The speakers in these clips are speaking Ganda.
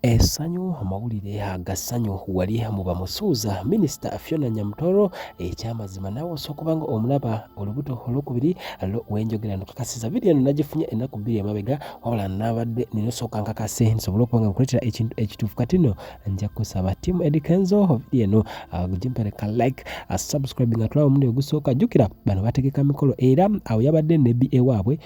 Essanyu amawulire agassanyu wali mu bamusuuza minisita Fiona Nyamutoro ekyamazima nawe osobola nga omulaba olubuto olwokubiri wenjogera nkakasiza vidiyo eno nagifunye ennaku bbiri emabega wabula nabadde ninosooka nkakase nsobole okuba nga nkuleetera ekituufu kati nno nja kusaba tiimu Edikenzo vidiyo eno gimpereka like subscribe nga tulaba omundi ogusooka jjukira bano bategeka mikolo era awo yabadde nebbi ewaabwe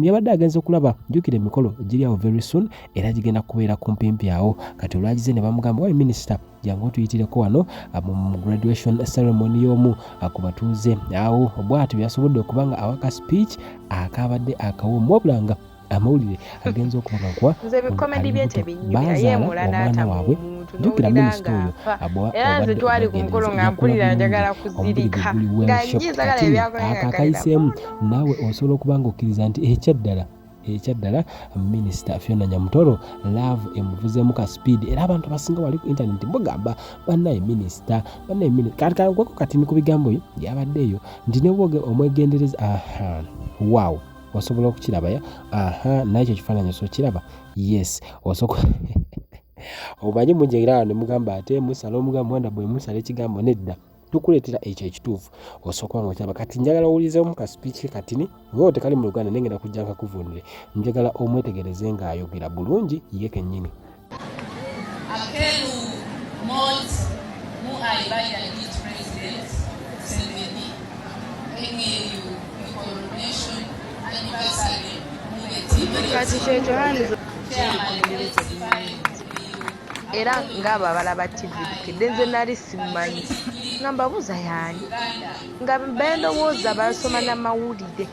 yabadde agenza okulaba jjukira emikolo giri awo very soon era gigenda kubeera kumpimpi awo kati olwagize ne bamugamba wayi minisita jangu tuyitireko wano mu graduation ceremony y'omu ku batuuze awo bw'atyo byasobodde okubanga awaka speech akabadde akawoomu wabula nga amawulire agenza okubaga nze bikomedi byete binyumira yemula n'atamu jjukira minisita oyo nze twali ku mukolo nga mpulira njagala kuzirika nga njizagala ebyakola akakayiseemu naawe osobola okuba nga okkiriza nti ekyaddala minisita Fiona Nyamutoro love emuvuzeemu ka speed era abantu basinga wali ku internet bugamba bannaye minisita kati ni ku bigambo byo byabaddeeyo nti ne bwoge omwegendereza wow osobola okukirabaya naye ekyo kifaananyi osokiraba yes omanyi munjegerao ne mugamba ate musala omugamba wanda bwe musala ekigambo nedda tukuleetera ekyo ekituufu osooka nga okiraba kati njagala owulizeemu ka speech katini nga tekali mu Luganda naye ngenda kujja nkakuvundire njagala omwetegereze ng'ayogera bulungi ye kennyini akelu mot mu aibaya dit president Museveni engeyu coronation anniversary kati kyekyo era ng'abo abalaba TV bukidde nze nali simanyi nga mbabuuza yaani nga bendowooza basoma n'amawulire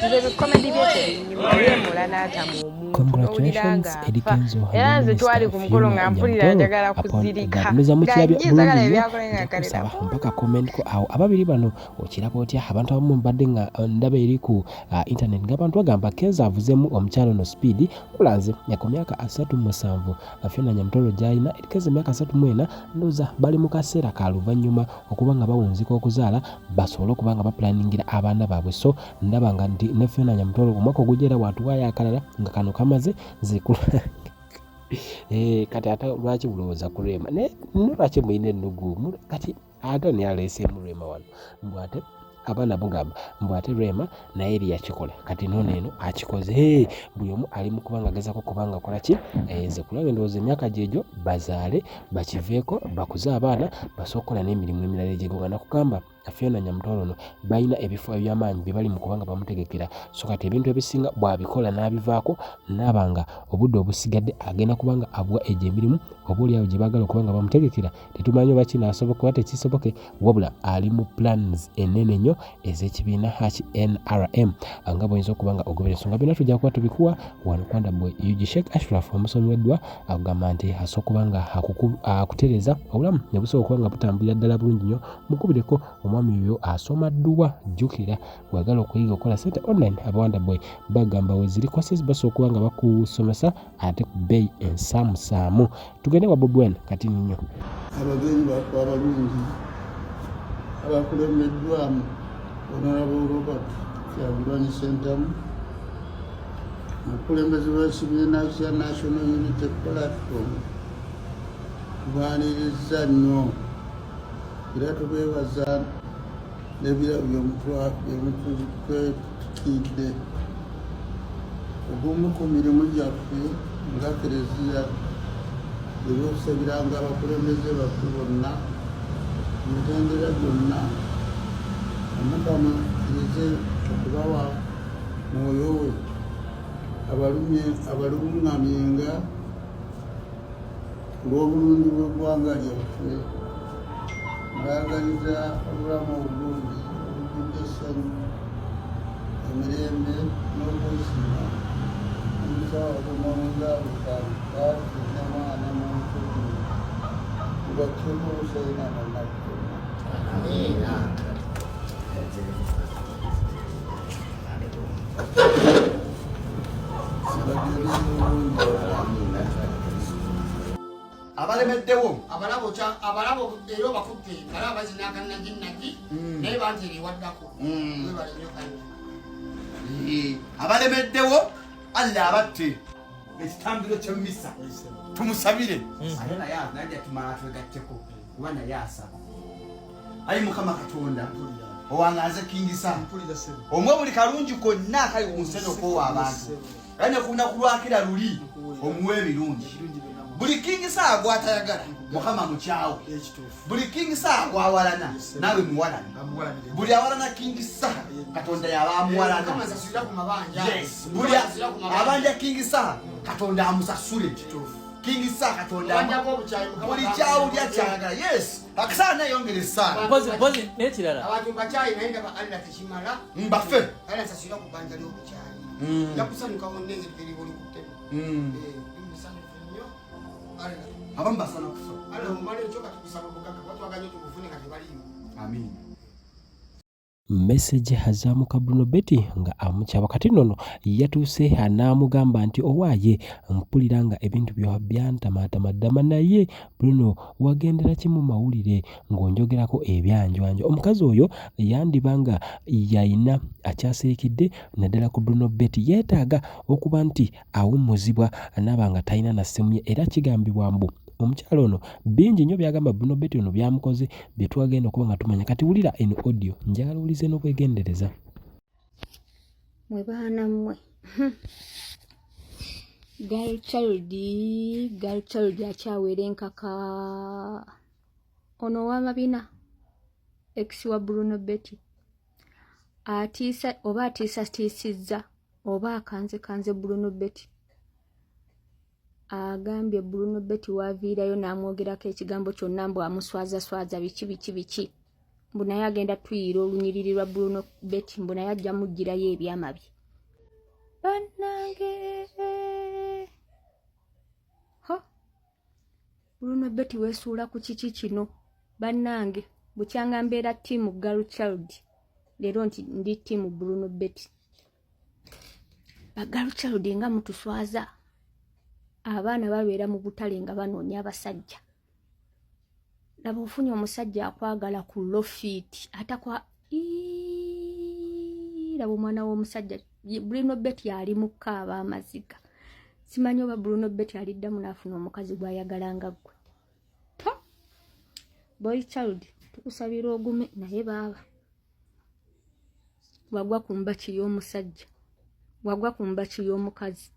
nze bikomedi byekyebinyuma yemula n'atamu Congratulations Edikenzo era nze twali ku mukolo nga mpulira njagala kuzirika nga njizagala ebyakola nga kalera mpaka comment ko awo ababiri bano okiraba otya abantu abamu mbadde nga ndaba eri ku internet ng'abantu bagamba Kenzo avuzeemu omukyalo no speed kulanze ku myaka 37 Fiona Nyamutoro gy'alina Edikenzo emyaka 34 ndowooza bali mu kaseera ka luvannyuma okuba nga bawunzika okuzaala basobole okuba nga baplaningira abaana baabwe so ndaba nga nti ne Fiona Nyamutoro omwaka ogujja watuwaayo akalala nga kano kamaze zikula kati ate lwaki bulowooza ku Rema lwaki muyina ennugu kati ate ni aleeseemu Rema wano mbw ate abaana bugamba mbw ate Rema naye eri yakikola kati nooneeno akikoze buli omu ali mu kubanga agezako kubanga akola ki nze kulaba endowooza emyaka gyegyo bazaale bakiveeko bakuze abaana basookola n'emirimu emirala egyegonga nakugamba Fiona Nyamutoro no balina ebifo eby'amaanyi bye bali mu kubanga bamutegekera so kati ebintu ebisinga bw'abikola n'abivaako n'abanga obudde obusigadde agenda kubanga abuwa egyo emirimu oba oliawo gye baagala okubanga bamutegekera tetumanyi oba kinaasoboka oba tekisoboke wabula ali mu plans ennene nnyo ez'ekibiina haki NRM nga bw'oyinza okuba nga ogobera ensonga byonna tujja kuba tubikuwa wano Kwanda Boy UG Sheikh Ashraf omusomi w'eddwa agamba nti asobola okuba nga akutereeza obulamu ne busobola okuba nga butambulira ddala bulungi nnyo mukubireko omwami oyo asoma dduwa jjukira bwagala okuyiga okukola sente online abawanda boy bagamba we ziri courses basobola okuba nga bakusomesa ate ku bbeeyi ensaamusaamu tugende wa Bobi Wine kati nnyo abagenyi bakwe abalungi abakulembeddwamu Honorable Robert Kyagulanyi Ssentamu omukulembeze w'ekibiina kya National Unity Platform tubaanirizza nnyo era tubeebaza n'ebirabo byemutwetidde ogumu ku mirimu gyaffe nga Kereziya ebyosabiranga abakulembeze baffe bonna emitendera gyonna Omukama irize okubawa mwoyo we abalungamyenga olw'obulungi bw'eggwanga lyaffe ng'agaliza obulamu obulungi obujjudde essanyu emirembe n'obwesimba omusawo kumawunga bukaati namwana n'omutuufu tubakyuka obusaina bannaffe abalemeddewo abalabo era obakutte balaba bazinakannaginagi naye banterewaddako abalemeddewo alla abatte ekitambiro ky'emmisa tumusabire ate naye najja tumala twegatteko kuba naye asaba ayi mukama katonda owangaze kingisa omwe buli kalungi konna kali ku nsi okwowa abantu ane kunakulwakira luli omuwe ebirungi buli kingisa agwatayagala mukama mukyawo buli kingisa agwawalana nawe muwalana buli awalana kingisa katonda yabamuwalana buli abanja kingisa katonda amusasule kingisa katonda buli kyawo lyakyagala yes akasana yongere sana bozi nekirala abantu bachayi naenda ba Allah tishimala mbafe ala sasira kubanja lyo kuchayi yakusanyuka wonenze biri boli kutema imisana finyo ala abamba sana kufa ala umale choka tukusaba bugaka watu waganyo tukufune kati bali amin message hazamuka Bruno Betty nga amukyaba kati nono yatuuse anamugamba nti owaaye mpuliranga ebintu byo byantamaddama naye Bruno wagendera kimu mawulire ngonjogerako ebyanjwanjo omukazi oyo yandibanga yayina akyaseekidde naddala ku Bruno Betty yeetaaga okuba nti awummuzibwa anabanga talina na ssimu ye era kigambibwa mbu omukyalo ono bingi nnyo byagamba Bruno Betty ono byamukoze bye twagenda okuba nga tumanya kati wulira eno audio njagala ulize n'okwegendereza mwe baana mmwe girl child akyawera enkaka ono w'amabina ex wa Bruno Betty atiisizza oba akanze Bruno Betty agambye Bruno Betty waviirayo n'amwogerako ekigambo kyonna mbu amuswaza biki mbu naye agenda tuyira olunyiriri lwa Bruno Betty mbu naye ajja mugirayo ebyama bye bannange Bruno Betty weesuula ku kiki kino bannange bukyanga mbeera ttiimu Girl Child leero nti ndi ttiimu Bruno Betty ba Girl Child nga mutuswaza abaana babeera mu butale nga banoonya abasajja laba ofunye omusajja akwagala ku lofiti atakwa laba omwana w'omusajja Bruno Betty ali mu kaaba amaziga simanyi oba Bruno Betty aliddamu n'afuna omukazi gw'ayagalanga ggwe Boy Child tukusabira ogume naye baaba wagwa ku mbaki y'omusajja wagwa ku mbaki y'omukazi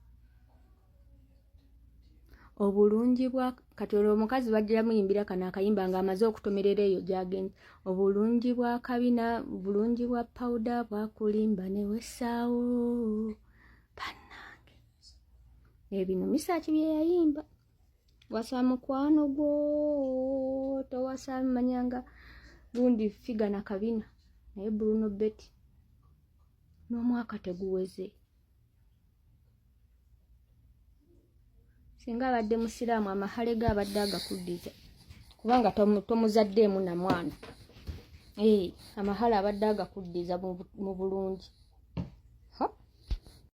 obulungi bwa katolo omukazi bajja muyimbira kana akayimba nga amaze okutomerera eyo gyagenda obulungi bwa kabina obulungi bwa powder bwakulimba ne wesaawo bannange ebino misaki bye yayimba wasa mukwano gwo towasa manyanga gundi figa na kabina naye Bruno Betty n'omwaka teguweze singa abadde musiraamu amahale g'abadde agakuddiza kubanga tomuzaddeemu na mwana amahale abadde agakuddiza mu bulungi